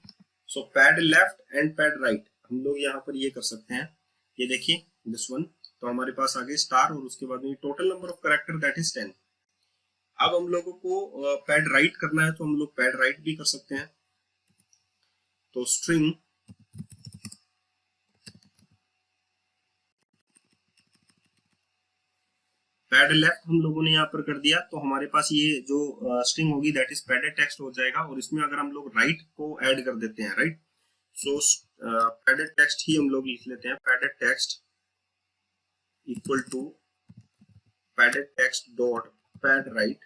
So pad left and pad right हम लोग यहाँ पर ये कर सकते हैं, ये देखिए दिस वन। तो हमारे पास आगे स्टार, और उसके बाद में total number of character that is 10। अब हम लोगों को पैड राइट करना है, तो हम लोग पैड राइट भी कर सकते हैं। तो स्ट्रिंग पैड लेफ्ट हम लोगों ने यहाँ पर कर दिया, तो हमारे पास ये जो स्ट्रिंग होगी दैट इज पैडेड टेक्स्ट हो जाएगा। और इसमें अगर हम लोग राइट को ऐड कर देते हैं, राइट, सो पैडेड टेक्स्ट ही हम लोग लिख लेते हैं, padded text equal to padded text dot pad right.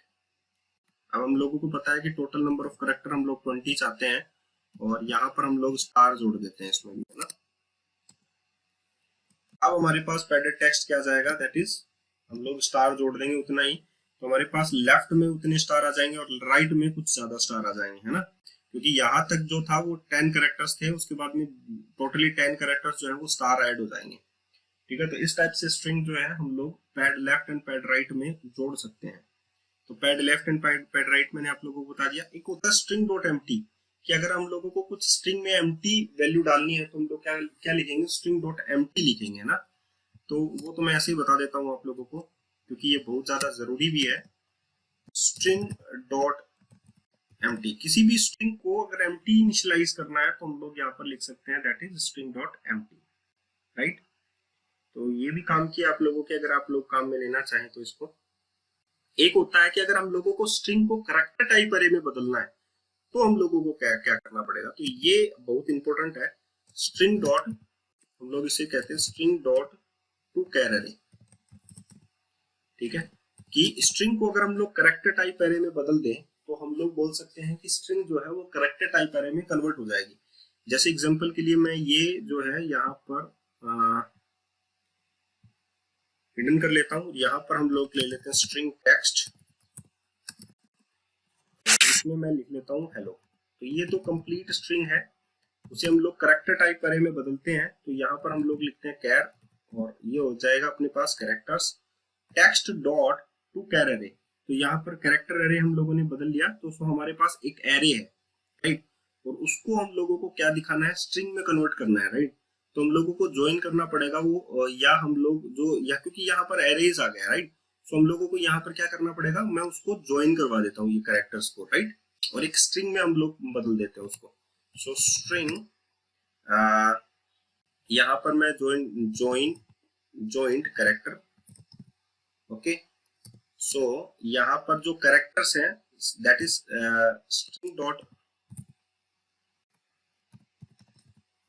अब हम लोगों को पता है कि टोटल नंबर ऑफ कैरेक्टर हम लोग 20 चाहते हैं, और यहाँ पर हम लोग स्टार जोड़ देते हैं इसमें भी, है ना। अब हमारे पास पैडेड टेक्स्ट क्या जाएगा, दैट इज हम लोग स्टार जोड़ देंगे उतना ही, तो हमारे पास लेफ्ट में उतने स्टार आ जाएंगे और राइट में कुछ ज्यादा स्टार आ जाएंगे, है ना। क्योंकि यहाँ तक जो था वो 10 कैरेक्टर्स थे, उसके बाद में टोटली 10 कैरेक्टर्स जो है वो स्टार ऐड हो जाएंगे, ठीक है। तो इस टाइप से स्ट्रिंग जो है हम लोग pad left and pad right में जोड़ सकते हैं। तो pad left and pad right मैंने आप लोगों को बता दिया। एक होता है स्ट्रिंग डॉट एम्प्टी, कि अगर हम लोगों को कुछ स्ट्रिंग में एम्प्टी वैल्यू डालनी है तो हम लोग क्या क्या लिखेंगे, स्ट्रिंग डॉट एम्प्टी लिखेंगे ना। तो वो तो मैं ऐसे ही बता देता हूँ आप लोगों को, क्योंकि ये बहुत ज्यादा जरूरी भी है। स्ट्रिंग डॉट एम्प्टी, किसी भी स्ट्रिंग को अगर एम्प्टी इनिशियलाइज करना है तो हम लोग यहाँ पर लिख सकते हैं that is string dot empty, right. तो ये भी काम किया आप लोगों के, अगर आप लोग काम में लेना चाहें तो इसको। एक होता है कि अगर हम लोगों को स्ट्रिंग को कैरेक्टर टाइप अरे में बदलना है तो हम लोगों को क्या क्या करना पड़ेगा, तो ये बहुत इंपॉर्टेंट है। स्ट्रिंग डॉट, हम लोग इसे कहते हैं स्ट्रिंग डॉट टू कैर अरे, ठीक है। कि स्ट्रिंग को अगर हम लोग कैरेक्टर टाइप अरे में बदल दें तो हम लोग बोल सकते हैं कि स्ट्रिंग जो है वो कैरेक्टर टाइप अरे में कन्वर्ट हो जाएगी। जैसे एग्जांपल के लिए मैं ये जो है यहाँ पर हिडन कर लेता हूँ। यहाँ पर हम लोग ले लेते हैं स्ट्रिंग टेक्स्ट, इसमें मैं लिख लेता हूँ हेलो। तो ये तो कंप्लीट स्ट्रिंग है, उसे हम लोग कैरेक्टर टाइप अरे में बदलते हैं। तो यहाँ पर हम लोग लिखते हैं कैर, और ये हो जाएगा अपने पास कैरेक्टर्स टेक्स्ट डॉट टू कैर अरे। तो यहाँ पर कैरेक्टर अरे हम लोगों ने बदल लिया, तो उसको हमारे पास एक एरे है, राइट। और उसको हम लोगों को क्या दिखाना है, स्ट्रिंग में कन्वर्ट करना है, राइट। तो हम लोगों को ज्वाइन करना पड़ेगा वो, या हम लोग जो, या क्योंकि यहाँ पर एरेज आ गया, राइट। तो हम लोगों को यहाँ पर क्या करना पड़ेगा, मैं उसको ज्वाइन करवा देता हूँ ये कैरेक्टर्स को, राइट। और एक स्ट्रिंग में हम लोग बदल देते हैं उसको। सो स्ट्रिंग यहाँ पर मैं ज्वाइंट कैरेक्टर, ओके। सो यहाँ पर जो कैरेक्टर्स हैं that is string dot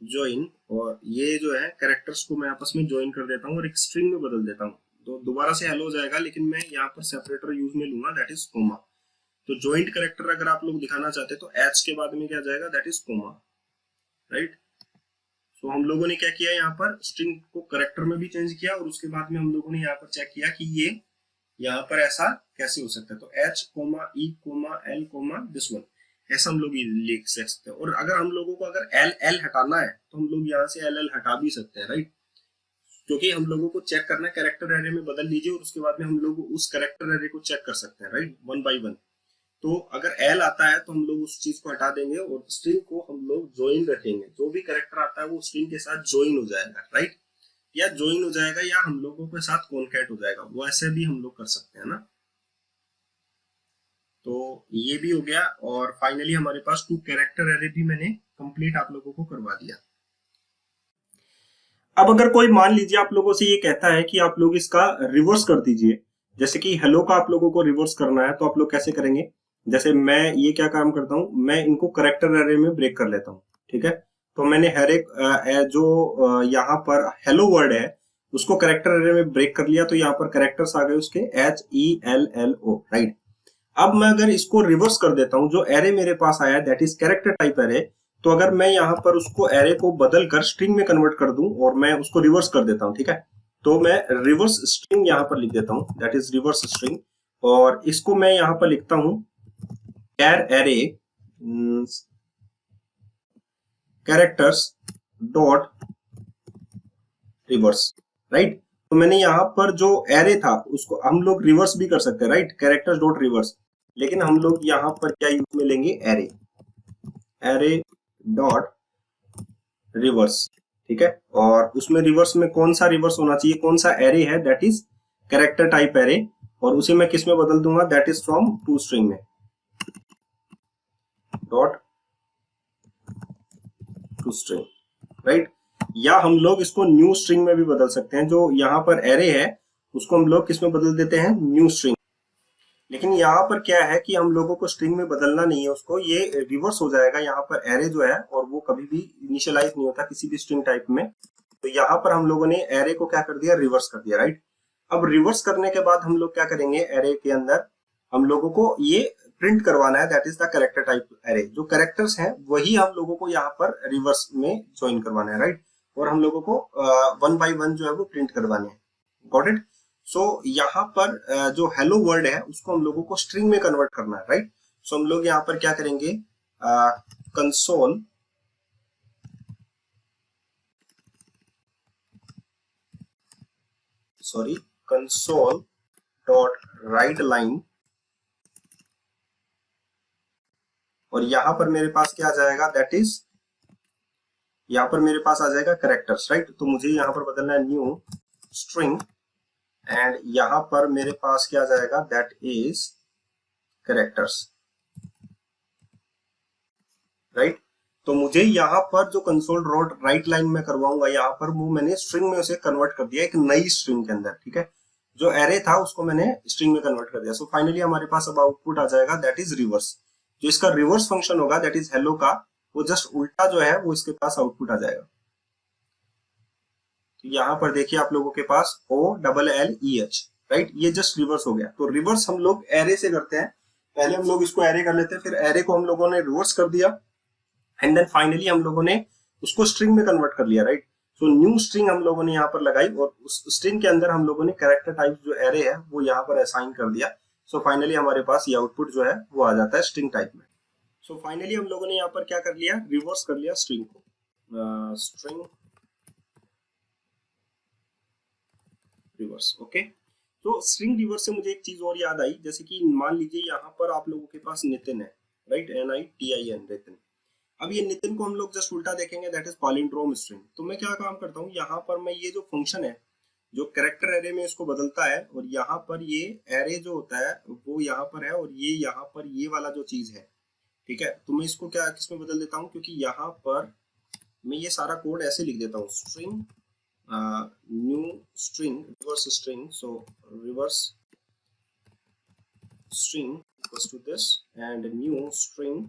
join, और ये जो है कैरेक्टर्स को मैं आपस में ज्वाइन कर देता हूँ और एक स्ट्रिंग में बदल देता हूँ। तो दोबारा से हेलो हो जाएगा, लेकिन मैं यहाँ पर सेपरेटर यूज में लूंगा दैट इज कोमा। तो ज्वाइंट कैरेक्टर अगर आप लोग दिखाना चाहते हैं तो एच के बाद में क्या जाएगा, दैट इज कोमा, राइट। तो हम लोगों ने क्या किया, यहाँ पर स्ट्रिंग को कैरेक्टर में भी चेंज किया, और उसके बाद में हम लोगों ने यहाँ पर चेक किया कि ये यहाँ पर ऐसा कैसे हो सकता है। तो H comma E comma L comma this one, ऐसा हम लोग लिख सकते हैं। और अगर हम लोगों को अगर एल एल हटाना है तो हम लोग यहाँ से एल एल हटा भी सकते हैं, राइट। क्योंकि हम लोगों को चेक करना है कैरेक्टर एरे में बदल लीजिए और उसके बाद में हम लोग उस कैरेक्टर एरे को चेक कर सकते हैं, राइट, वन बाय वन। तो अगर एल आता है तो हम लोग उस चीज को हटा देंगे और स्ट्रिंग को हम लोग ज्वाइन रखेंगे। जो भी कैरेक्टर आता है वो स्ट्रिंग के साथ ज्वाइन हो जाएगा, राइट, या ज्वाइन हो जाएगा या हम लोगों के साथ कॉन्कैट हो जाएगा, वो ऐसे भी हम लोग कर सकते हैं ना। तो ये भी हो गया और फाइनली हमारे पास टू कैरेक्टर एरे भी मैंने कंप्लीट आप लोगों को करवा दिया। अब अगर कोई मान लीजिए आप लोगों से ये कहता है कि आप लोग इसका रिवर्स कर दीजिए, जैसे कि हेलो का आप लोगों को रिवर्स करना है, तो आप लोग कैसे करेंगे? जैसे मैं ये क्या काम करता हूँ, मैं इनको कैरेक्टर एरे में ब्रेक कर लेता हूँ, ठीक है। तो मैंने हर एक जो यहाँ पर हेलो वर्ड है उसको कैरेक्टर एरे में ब्रेक कर लिया, तो यहाँ पर कैरेक्टर्स आ गए उसके HELLO, राइट। अब मैं अगर इसको रिवर्स कर देता हूं, जो एरे मेरे पास आया that is character type array, तो अगर मैं यहाँ पर उसको एरे को बदल कर स्ट्रिंग में कन्वर्ट कर दूं और मैं उसको रिवर्स कर देता हूं, ठीक है, तो मैं रिवर्स स्ट्रिंग यहाँ पर लिख देता हूं, दैट इज रिवर्स स्ट्रिंग, और इसको मैं यहाँ पर लिखता हूं char array characters dot reverse, right. तो मैंने यहाँ पर जो एरे था उसको हम लोग रिवर्स भी कर सकते हैं, राइट, कैरेक्टर्स डॉट रिवर्स, लेकिन हम लोग यहाँ पर क्या यूज में लेंगे, एरे, एरे डॉट रिवर्स, ठीक है। और उसमें रिवर्स में कौन सा रिवर्स होना चाहिए, कौन सा एरे है, that is character type array, और उसे मैं किस में बदल दूंगा, that is from to string में, डॉट टू स्ट्रिंग, राइट। या हम लोग इसको न्यू स्ट्रिंग में भी बदल सकते हैं, जो यहाँ पर एरे है उसको हम लोग किस में बदल देते हैं, न्यू स्ट्रिंग। लेकिन यहाँ पर क्या है कि हम लोगों को स्ट्रिंग में बदलना नहीं है उसको, ये रिवर्स हो जाएगा। यहाँ पर एरे जो है और वो कभी भी इनिशियलाइज नहीं होता किसी भी स्ट्रिंग टाइप में, तो यहाँ पर हम लोगों ने एरे को क्या कर दिया, रिवर्स कर दिया, राइट। अब रिवर्स करने के बाद हम लोग क्या करेंगे, एरे के अंदर हम लोगों को ये प्रिंट करवाना है, that is the character type array. जो कैरेक्टर्स हैं वही हम लोगों को यहाँ पर रिवर्स में ज्वाइन करवाना है, राइट, और हम लोगों को वन बाय वन जो है वो प्रिंट करवाने हैं, गॉट इट। सो यहाँ पर जो हेलो वर्ड है उसको हम लोगों को स्ट्रिंग में कन्वर्ट करना है, राइट। सो हम लोग यहाँ पर क्या करेंगे, console console dot write line, और यहाँ पर मेरे पास क्या आ जाएगा, दैट इज यहाँ पर मेरे पास आ जाएगा कैरेक्टर्स, राइट। तो मुझे यहाँ पर बदलना है न्यू स्ट्रिंग, एंड यहाँ पर मेरे पास क्या आ जाएगा, दैट इज कैरेक्टर्स, राइट। तो मुझे यहाँ पर जो कंसोल डॉट राइट लाइन में करवाऊंगा, यहाँ पर वो मैंने स्ट्रिंग में उसे कन्वर्ट कर दिया एक नई स्ट्रिंग के अंदर, ठीक है। जो एरे था उसको मैंने स्ट्रिंग में कन्वर्ट कर दिया। सो फाइनली हमारे पास अब आउटपुट आ जाएगा, दैट इज रिवर्स। जो इसका रिवर्स फंक्शन होगा, दैट इज हेलो का, वो जस्ट उल्टा जो है वो इसके पास आउटपुट आ जाएगा। तो यहाँ पर देखिए आप लोगों के पास OLLEH, राइट, ये जस्ट रिवर्स हो गया। तो रिवर्स हम लोग एरे से करते हैं, पहले हम लोग इसको एरे कर लेते हैं, फिर एरे को हम लोगों ने रिवर्स कर दिया, एंड देन फाइनली हम लोगों ने उसको स्ट्रिंग में कन्वर्ट कर लिया, राइट। सो न्यू स्ट्रिंग हम लोगों ने यहाँ पर लगाई और उस स्ट्रिंग के अंदर हम लोगों ने कैरेक्टर टाइप जो एरे है वो यहाँ पर असाइन कर दिया। सो फाइनली हमारे पास ये आउटपुट जो है वो आ जाता है स्ट्रिंग टाइप में। सो फाइनली हम लोगों ने यहाँ पर क्या कर लिया, रिवर्स कर लिया स्ट्रिंग को, स्ट्रिंग रिवर्स, ओके। तो स्ट्रिंग रिवर्स से मुझे एक चीज और याद आई, जैसे कि मान लीजिए यहाँ पर आप लोगों के पास नितिन है, राइट, NITIN, नितिन। अब ये नितिन को हम लोग जस्ट उल्टा देखेंगे, दैट इज पॉलिंड्रोम स्ट्रिंग। तो मैं क्या काम करता हूँ, यहाँ पर मैं ये जो फंक्शन है जो कैरेक्टर एरे में इसको बदलता है, और यहाँ पर ये एरे जो होता है वो यहाँ पर है, और ये यहाँ पर ये वाला जो चीज है, ठीक है। तो मैं इसको क्या किसमें बदल देता हूँ, क्योंकि यहाँ पर मैं ये सारा कोड ऐसे लिख देता हूँ, string new string reverse string, so reverse string equals to this and new string,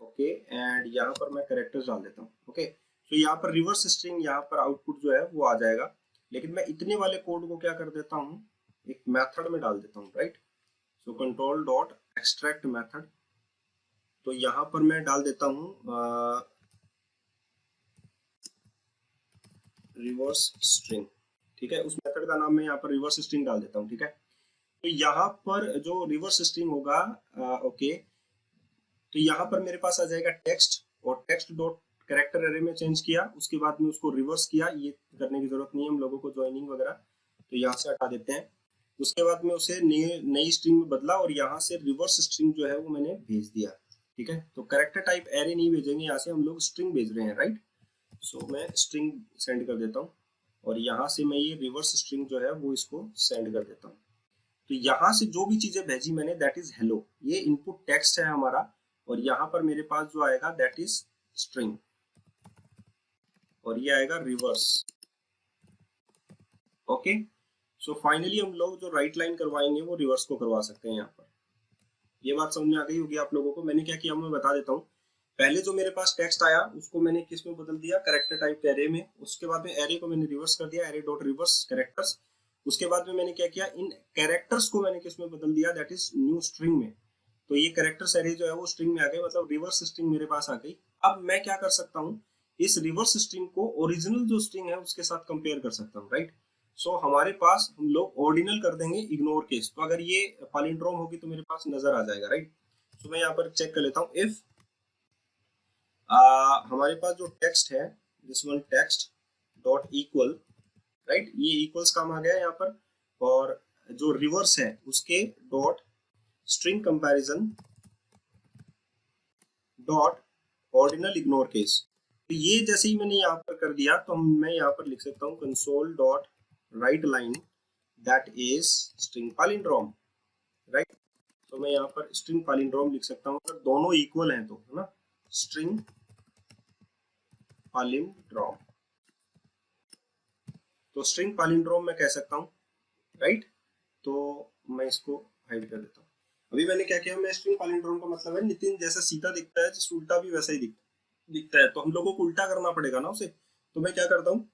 okay, and यहाँ पर मैं कैरेक्टर्स डाल देता हूँ, ओके। तो यहाँ पर रिवर्स स्ट्रिंग, यहाँ पर आउटपुट जो है वो आ जाएगा। लेकिन मैं इतने वाले कोड को क्या कर देता हूँ, एक मेथड में डाल देता हूँ, right. So control dot extract method, तो यहाँ पर मैं डाल देता हूँ रिवर्स स्ट्रिंग, ठीक है। उस मेथड का नाम मैं यहाँ पर रिवर्स स्ट्रिंग डाल देता हूँ, ठीक है। तो यहाँ पर जो रिवर्स स्ट्रिंग होगा, ओके, तो यहाँ पर मेरे पास आ जाएगा टेक्स्ट, और टेक्स्ट डॉट कैरेक्टर एरे में चेंज किया, उसके बाद में उसको रिवर्स किया, ये करने की जरूरत नहीं है हम लोगों को ज्वाइनिंग वगैरह, तो यहाँ से हटा देते हैं। उसके बाद में उसे नई स्ट्रिंग में बदला और यहाँ से रिवर्स स्ट्रिंग जो है वो मैंने भेज दिया। ठीक है, तो कैरेक्टर टाइप एरे नहीं भेजेंगे, यहाँ से हम लोग स्ट्रिंग भेज रहे हैं, राइट। सो मैं स्ट्रिंग सेंड कर देता हूँ और यहाँ से मैं ये रिवर्स स्ट्रिंग जो है वो इसको सेंड कर देता हूँ। तो यहाँ से जो भी चीजें भेजी मैंने दैट इज हेलो, ये इनपुट टेक्स्ट है हमारा, और यहाँ पर मेरे पास जो आएगा दैट इज स्ट्रिंग, और ये आएगा रिवर्स। ओके, सो फाइनली हम लोग जो राइट लाइन करवाएंगे वो रिवर्स को करवा सकते हैं। यहाँ पर ये बात समझ में आ गई होगी आप लोगों को। मैंने क्या किया मैं बता देता हूँ। पहले जो मेरे पास टेक्स्ट आया उसको मैंने किस में बदल दिया, कैरेक्टर टाइप एरे में। उसके बाद में एरे को मैंने रिवर्स कर दिया, एरे डॉट रिवर्स कैरेक्टर्स। उसके बाद में मैंने क्या किया, इन कैरेक्टर्स को मैंने किस में बदल दिया, दैट इज न्यू स्ट्रिंग में। तो ये कैरेक्टर्स एरे जो है वो स्ट्रिंग में आ गए, मतलब रिवर्स स्ट्रिंग मेरे पास आ गई। अब मैं क्या कर सकता हूँ, इस रिवर्स स्ट्रिंग को ओरिजिनल जो स्ट्रिंग है उसके साथ कंपेयर कर सकता हूँ, राइट। सो हमारे पास हम लोग ऑर्डिनल कर देंगे इग्नोर केस, तो अगर ये पैलिंड्रोम होगी तो मेरे पास नजर आ जाएगा, राइट। तो मैं यहाँ पर चेक कर लेता हूँ, इफ हमारे पास जो टेक्स्ट है this one text dot equal, right, ये इक्वल्स काम आ गया यहाँ पर, और जो रिवर्स है उसके dot string comparison dot ordinal ignore case. तो ये जैसे ही मैंने यहाँ पर कर दिया तो मैं यहाँ पर लिख सकता हूँ console dot write line that is string palindrome, right. तो मैं यहाँ पर स्ट्रिंग पैलिंड्रोम लिख सकता हूँ अगर दोनों इक्वल हैं तो, है ना, स्ट्रिंग पैलिंड्रोम। तो स्ट्रिंग पैलिंड्रोम मैं कह सकता हूँ, राइट। तो मैं इसको हाइड कर देता हूँ। अभी मैंने क्या किया, मैं स्ट्रिंग पैलिंड्रोम का मतलब है नितिन जैसा सीधा दिखता है जिस उल्टा भी वैसा ही दिखता है, तो हम लोगों को उल्टा करना पड़ेगा ना उसे। तो मैं क्या करता हूँ,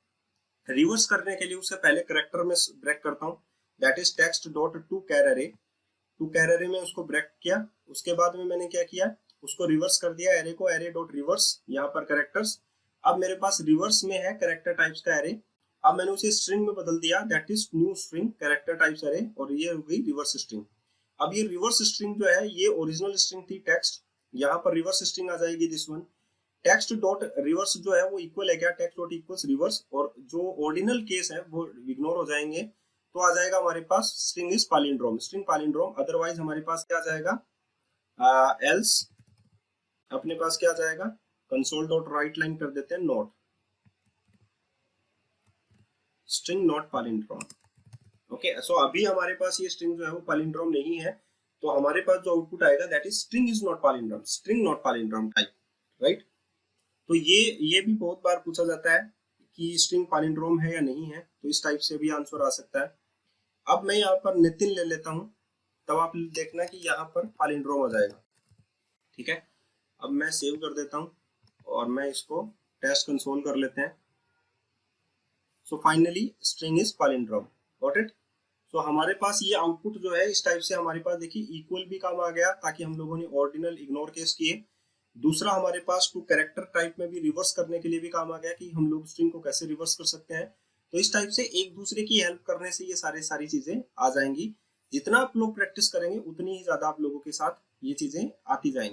रिवर्स करने के लिए उसे पहले करेक्टर में ब्रेक करता हूँ, that is text dot to char array. To char array में उसको ब्रेक किया, उसके बाद में मैंने क्या किया, उसको रिवर्स कर दिया एरे को, एरे डॉट रिवर्स, यहाँ पर कैरेक्टर्स। अब मेरे पास रिवर्स में है कैरेक्टर टाइप्स का एरे, अब मैंने उसे स्ट्रिंग में बदल दिया, that is new string character types array, और ये हो गई रिवर्स स्ट्रिंग। अब ये रिवर्स स्ट्रिंग जो है ये ओरिजिनल स्ट्रिंग थी टेक्स्ट, यहाँ पर रिवर्स स्ट्रिंग आ जाएगी this one. Text dot reverse जो है वो इक्वल है क्या, टेक्स्ट डॉट इक्वल्स रिवर्स, और जो ऑर्डिनल केस है वो इग्नोर हो जाएंगे, तो आ जाएगा हमारे पास string is palindrome, string palindrome. Otherwise हमारे पास क्या आ जाएगा, एल्स अपने पास क्या आ जाएगा, कंसोल डॉट राइट लाइन कर देते हैं not string not palindrome. Okay, so अभी हमारे पास ये स्ट्रिंग जो है वो पैलिंड्रोम नहीं है, तो हमारे पास जो आउटपुट आएगा that is string is not palindrome, string not palindrome type, right. तो ये भी बहुत बार पूछा जाता है कि स्ट्रिंग पैलिंड्रोम है या नहीं है, तो इस टाइप से भी आंसर आ सकता है। अब मैं यहाँ पर नितिन ले लेता हूँ, तब आप देखना कि यहाँ पर पैलिंड्रोम आ जाएगा, ठीक है। अब मैं सेव कर देता हूँ और मैं इसको टेस्ट कंसोल कर लेते हैं। So finally string is palindrome, got it. So हमारे पास ये आउटपुट जो है इस टाइप से हमारे पास देखिए इक्वल भी काम आ गया, ताकि हम लोगों ने ऑर्डिनल इग्नोर केस किए। दूसरा हमारे पास टू कैरेक्टर टाइप में भी रिवर्स करने के लिए भी काम आ गया कि हम लोग स्ट्रिंग को कैसे रिवर्स कर सकते हैं। तो इस टाइप से एक दूसरे की हेल्प करने से ये सारी चीजें आ जाएंगी। जितना आप लोग प्रैक्टिस करेंगे उतनी ही ज्यादा आप लोगों के साथ ये चीजें आती जाएंगी।